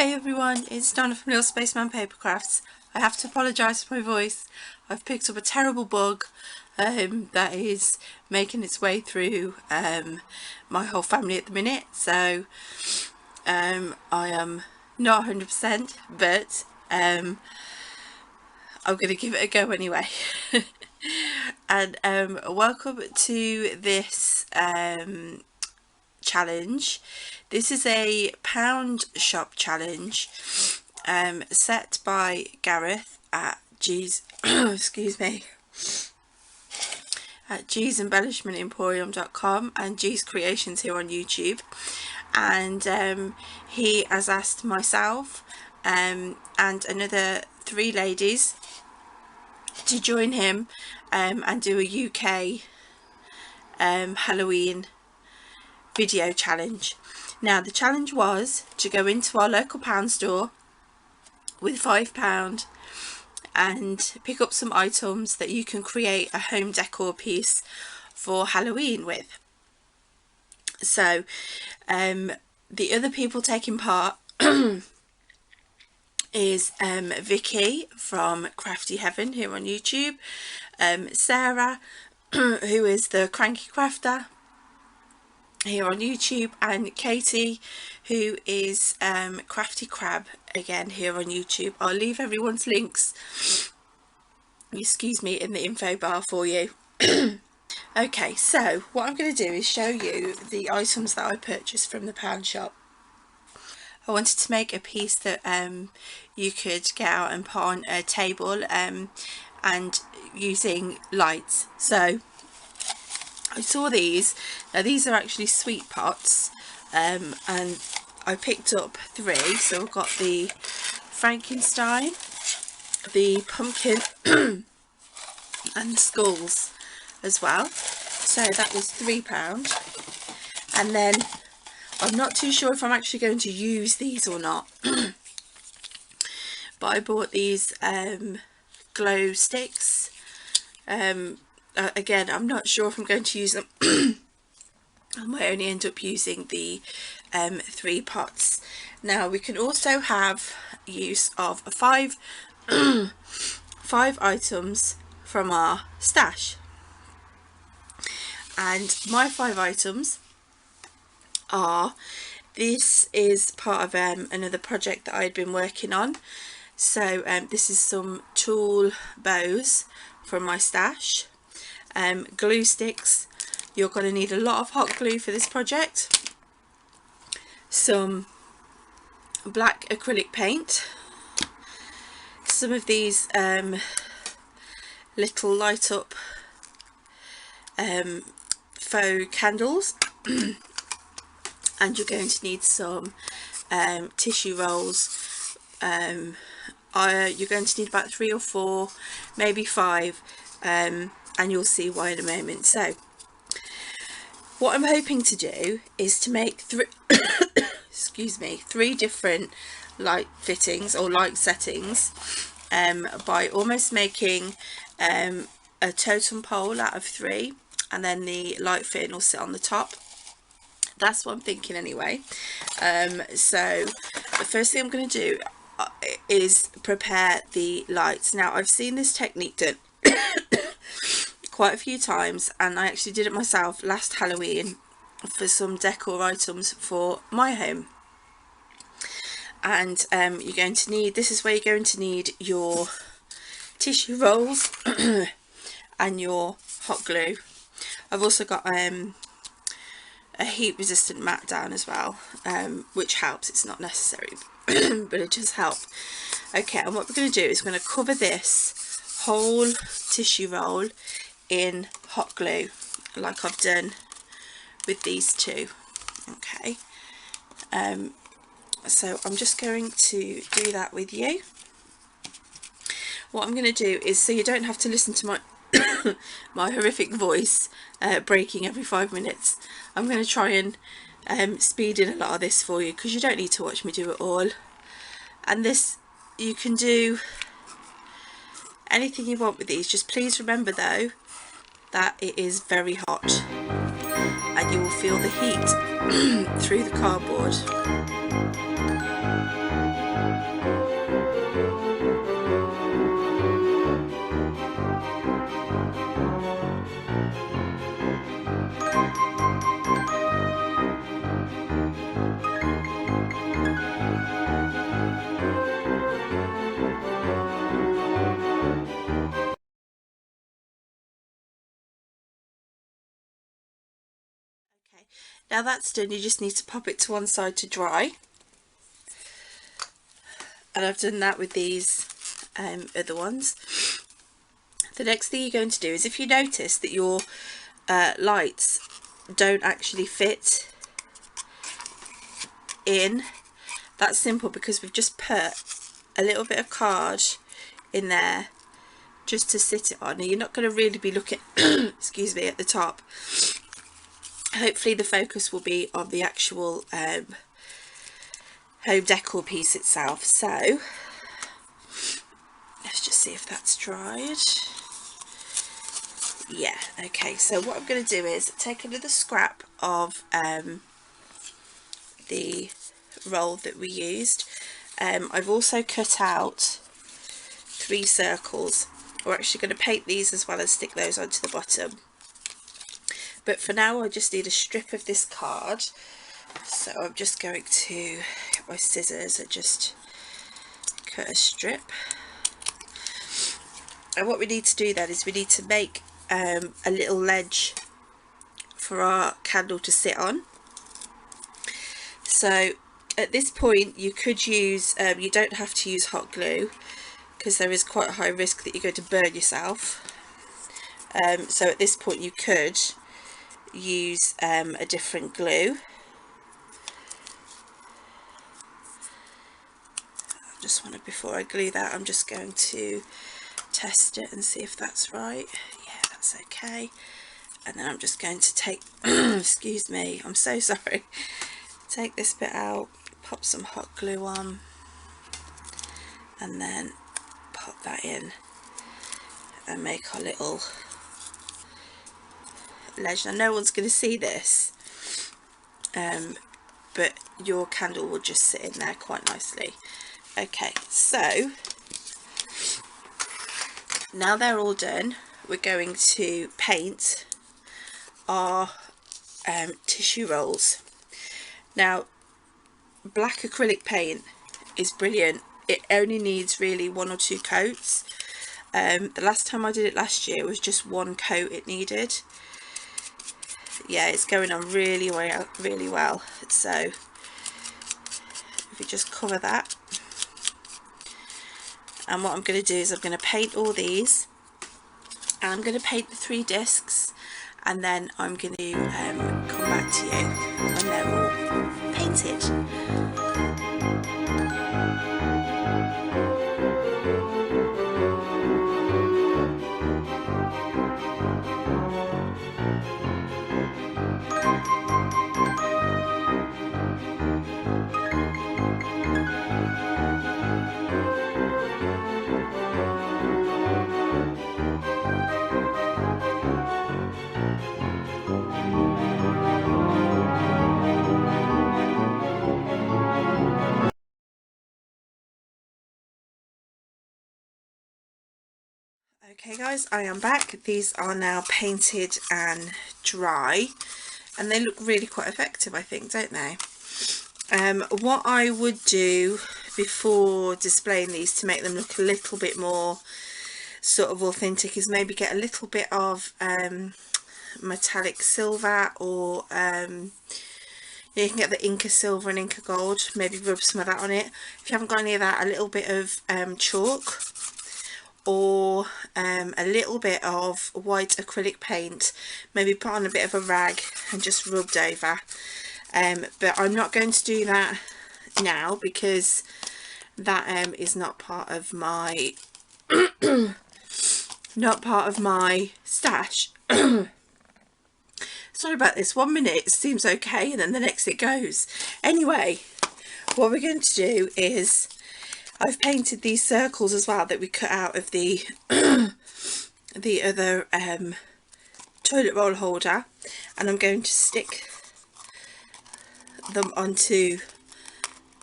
Hey everyone, it's Donna from Little Spaceman Papercrafts. I have to apologise for my voice. I've picked up a terrible bug that is making its way through my whole family at the minute, so I am not 100%, but I'm going to give it a go anyway. And welcome to this challenge. This is a pound shop challenge set by Gareth at excuse me, at embellishmentemporium.com and G's Creations here on YouTube, and he has asked myself and another 3 ladies to join him and do a UK Halloween video challenge. Now the challenge was to go into our local pound store with £5 and pick up some items that you can create a home decor piece for Halloween with. So the other people taking part is Vicky from Crafty Heaven here on YouTube, Sarah who is the Cranky Crafter here on YouTube, and Katie who is Crafty Crab again here on YouTube. I'll leave everyone's links, excuse me, in the info bar for you. Okay, so what I'm going to do is show you the items that I purchased from the pound shop. I wanted to make a piece that you could get out and put on a table and using lights. So I saw these. Now these are actually sweet pots, and I picked up 3. So I've got the Frankenstein, the pumpkin and the skulls as well. So that was £3. And then I'm not too sure if I'm actually going to use these or not, but I bought these glow sticks. Again, I'm not sure if I'm going to use them. I might only end up using the 3 pots. Now we can also have use of 5 items from our stash, and my 5 items are, this is part of another project that I'd been working on. So this is some tool bows from my stash, glue sticks. You're going to need a lot of hot glue for this project, some black acrylic paint, some of these little light up faux candles, and you're going to need some tissue rolls. You're going to need about 3 or 4, maybe 5, and you'll see why in a moment. So what I'm hoping to do is to make 3 excuse me, 3 different light fittings or light settings by almost making a totem pole out of 3, and then the light fitting will sit on the top. That's what I'm thinking anyway. So the first thing I'm going to do is prepare the lights. Now I've seen this technique done quite a few times, and I actually did it myself last Halloween for some decor items for my home. And you're going to need, this is where you're going to need your tissue rolls and your hot glue. I've also got a heat resistant mat down as well, which helps. It's not necessary but it does help. Okay, and what we're going to do is we're going to cover this whole tissue roll in hot glue like I've done with these 2. Okay, so I'm just going to do that with you. What I'm going to do is, so you don't have to listen to my my horrific voice breaking every 5 minutes, I'm going to try and speed in a lot of this for you, because you don't need to watch me do it all. And this, you can do anything you want with these. Just please remember though that it is very hot and you will feel the heat through the cardboard. Now that's done, you just need to pop it to one side to dry. And I've done that with these other ones. The next thing you're going to do is, if you notice that your lights don't actually fit in, that's simple, because we've just put a little bit of card in there just to sit it on, and you're not going to really be looking excuse me, at the top. Hopefully the focus will be on the actual home decor piece itself. So let's just see if that's dried. Yeah, okay, so what I'm going to do is take another scrap of the roll that we used. I've also cut out 3 circles. We're actually going to paint these as well and stick those onto the bottom. But for now I just need a strip of this card, so I'm just going to get my scissors and just cut a strip. And what we need to do then is we need to make a little ledge for our candle to sit on. So at this point you could use, you don't have to use hot glue, because there is quite a high risk that you're going to burn yourself. So at this point you could use a different glue. I just want to, before I glue that, I'm just going to test it and see if that's right. Yeah, that's okay. And then I'm just going to take excuse me, I'm so sorry, take this bit out, pop some hot glue on, and then pop that in and make our little ledge. Now no one's going to see this, but your candle will just sit in there quite nicely. Okay, so now they're all done, we're going to paint our tissue rolls. Now black acrylic paint is brilliant. It only needs really 1 or 2 coats. The last time I did it last year was just 1 coat it needed. Yeah, it's going on really well. So if you just cover that, and what I'm going to do is I'm going to paint all these, and I'm going to paint the 3 discs, and then I'm going to come back to you when they're all painted. Okay guys, I am back. These are now painted and dry, and they look really quite effective, I think, don't they? What I would do before displaying these to make them look a little bit more sort of authentic is maybe get a little bit of metallic silver, or you can get the Inca silver and Inca gold, maybe rub some of that on it. If you haven't got any of that, a little bit of chalk, or a little bit of white acrylic paint, maybe put on a bit of a rag and just rubbed over. But I'm not going to do that now, because that is not part of my stash. Sorry about this, 1 minute it seems okay and then the next it goes. Anyway, what we're going to do is, I've painted these circles as well that we cut out of the the other toilet roll holder, and I'm going to stick them onto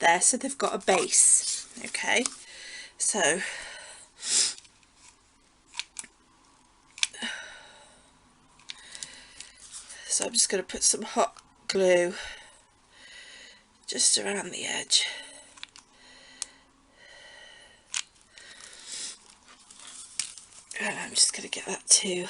there so they've got a base. Okay, so I'm just going to put some hot glue just around the edge. And I'm just going to get that too.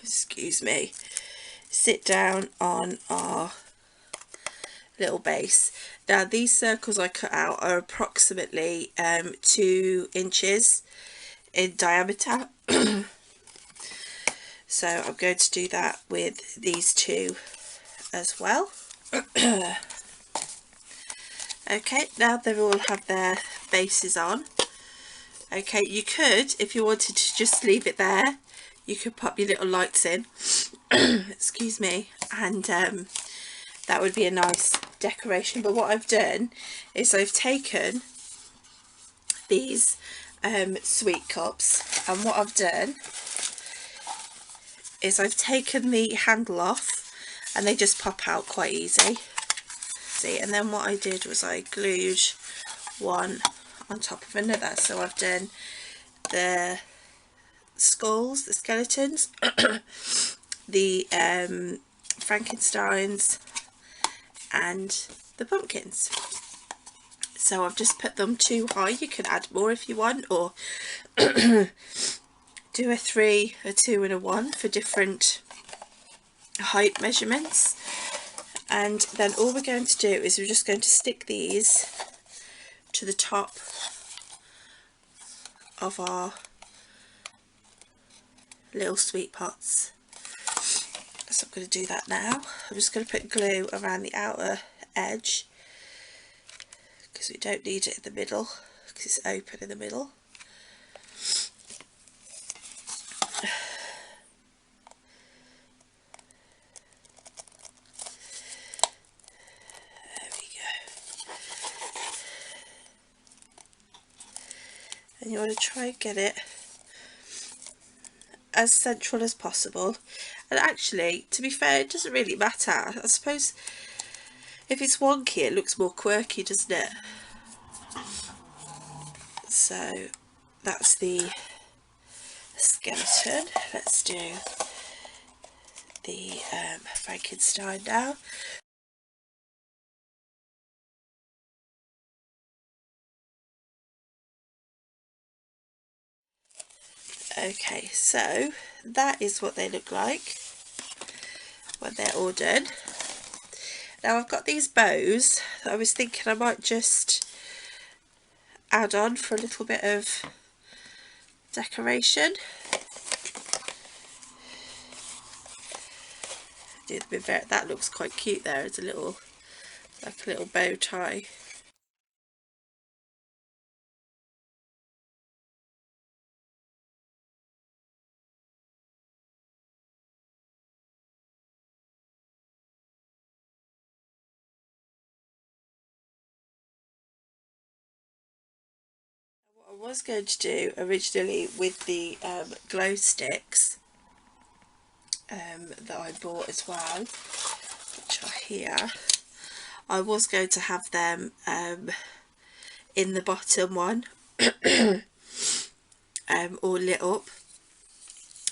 Excuse me. Sit down on our little base. Now these circles I cut out are approximately 2 inches in diameter. So I'm going to do that with these two as well. Okay, now they all have their bases on. Okay, you could, if you wanted to just leave it there, you could pop your little lights in, excuse me, and that would be a nice decoration. But what I've done is I've taken these sweet cups, and what I've done is I've taken the handle off, and they just pop out quite easy. See, and then what I did was I glued one on top of another. So I've done the skulls, the skeletons, the Frankensteins, and the pumpkins. So I've just put them 2 high. You can add more if you want, or do a 3, a 2 and a 1 for different height measurements. And then all we're going to do is we're just going to stick these to the top of our little sweet pots. So I'm going to do that now. I'm just going to put glue around the outer edge because we don't need it in the middle because it's open in the middle. There we go. And you want to try and get it as central as possible. And actually, to be fair, it doesn't really matter. I suppose if it's wonky, it looks more quirky, doesn't it? So that's the skeleton. Let's do the Frankenstein now. Okay, so that is what they look like when they're all done. Now I've got these bows that I was thinking I might just add on for a little bit of decoration. That looks quite cute there. It's a little, like a little bow tie. What I was going to do originally with the glow sticks that I bought as well, which are here, I was going to have them in the bottom one all lit up,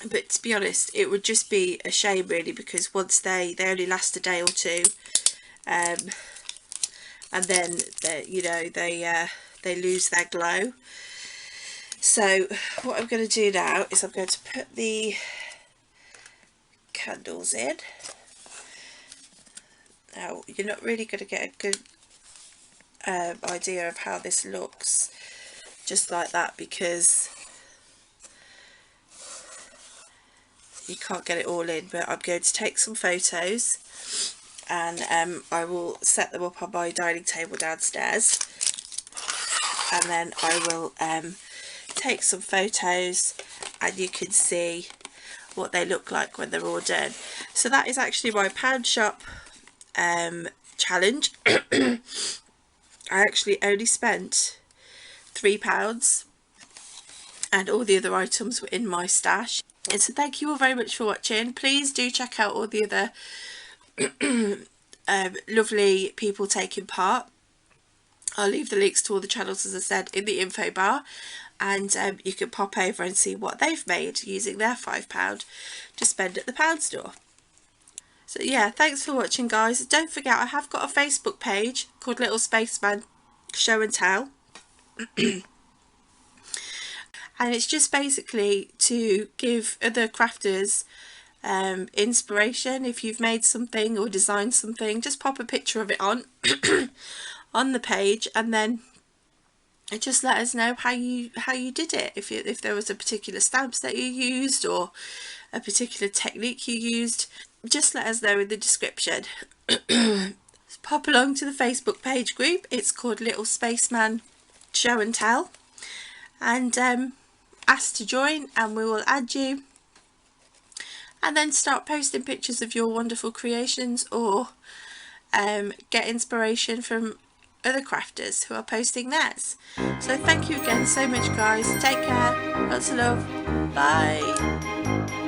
but to be honest it would just be a shame really, because once they only last a day or two, and then they lose their glow. So what I'm going to do now is I'm going to put the candles in. Now you're not really going to get a good idea of how this looks just like that, because you can't get it all in, but I'm going to take some photos, and I will set them up on my dining table downstairs, and then I will take some photos and you can see what they look like when they're all done. So that is actually my pound shop challenge. I actually only spent £3 and all the other items were in my stash. And so thank you all very much for watching. Please do check out all the other lovely people taking part. I'll leave the links to all the channels, as I said, in the info bar, and you can pop over and see what they've made using their £5 to spend at the pound store. So yeah, thanks for watching, guys. Don't forget, I have got a Facebook page called Little Spaceman Show and Tell. And it's just basically to give other crafters inspiration. If you've made something or designed something, just pop a picture of it on on the page, and then just let us know how you did it. If there was a particular stamps that you used or a particular technique you used, just let us know in the description. Pop along to the Facebook page group. It's called Little Spaceman Show and Tell, and ask to join, and we will add you, and then start posting pictures of your wonderful creations, or get inspiration from other crafters who are posting theirs. So thank you again so much, guys. Take care. Lots of love. Bye.